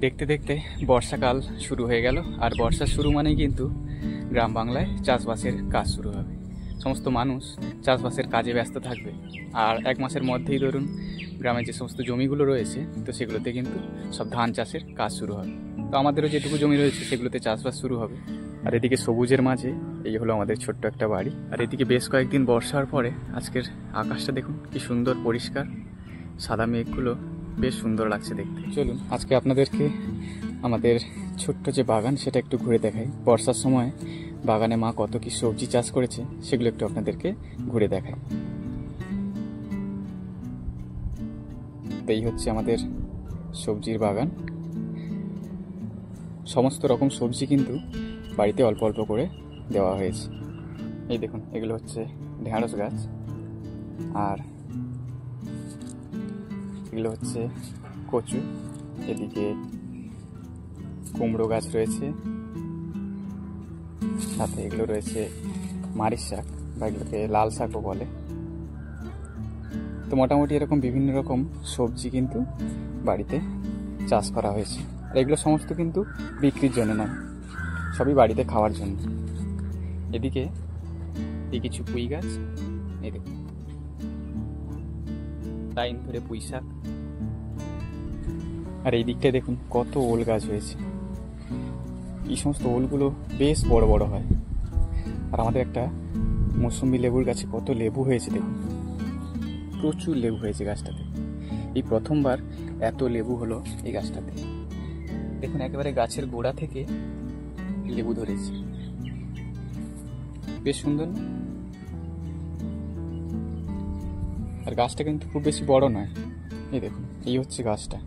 দেখতে দেখতে বর্ষাকাল শুরু হয়ে গেল। আর বর্ষার শুরু মানেই কিন্তু গ্রাম বাংলায় চাষবাসের কাজ শুরু হবে। সমস্ত মানুষ চাষবাসের কাজে ব্যস্ত থাকবে। আর এক মাসের মধ্যেই ধরুন গ্রামের যে সমস্ত জমিগুলো রয়েছে তো সেগুলোতে কিন্তু সব ধান চাষের কাজ শুরু হবে। তো আমাদেরও যেটুকু জমি রয়েছে সেগুলোতে চাষবাস শুরু হবে। আর এদিকে সবুজের মাঝে এই হলো আমাদের ছোট্ট একটা বাড়ি। আর এদিকে বেশ কয়েকদিন বর্ষার পরে আজকের আকাশটা দেখুন কি সুন্দর পরিষ্কার, সাদা মেঘগুলো বেশ সুন্দর লাগছে দেখতে। চলুন আজকে আপনাদেরকে আমাদের ছোট্ট যে বাগান সেটা একটু ঘুরে দেখাই। বর্ষার সময় বাগানে মা কত কি সবজি চাষ করেছে সেগুলো একটু আপনাদেরকে ঘুরে দেখাই। এই হচ্ছে আমাদের সবজির বাগান। সমস্ত রকম সবজি কিন্তু বাড়িতে অল্প অল্প করে দেওয়া হয়েছে। এই দেখুন এগুলো হচ্ছে ঢেঁড়স গাছ, আর এগুলো হচ্ছে কচু। এদিকে কুমড়ো গাছ রয়েছে, সাথে এগুলো রয়েছে মারিচ শাক বা এগুলোকে লাল শাকও বলে। তো মোটামুটি এরকম বিভিন্ন রকম সবজি কিন্তু বাড়িতে চাষ করা হয়েছে। আর এগুলো সমস্ত কিন্তু বিক্রির জন্য নয়, সবই বাড়িতে খাওয়ার জন্য। এদিকে এই কিছু পুঁই গাছ, এই দেখুন লাইন ধরে পুঁই শাক। আর এই দিকটায় দেখুন কত ওল গাছ হয়েছে। এই সমস্ত ওলগুলো বেশ বড় বড় হয়। আর আমাদের একটা মৌসুমি লেবুর গাছে কত লেবু হয়েছে দেখুন, প্রচুর লেবু হয়েছে গাছটাতে। এই প্রথমবার এত লেবু হলো এই গাছটাতে। দেখুন একেবারে গাছের গোড়া থেকে লেবু ধরেছে, বেশ সুন্দর না? আর গাছটা কিন্তু খুব বেশি বড় নয়। এই দেখুন এই হচ্ছে গাছটা।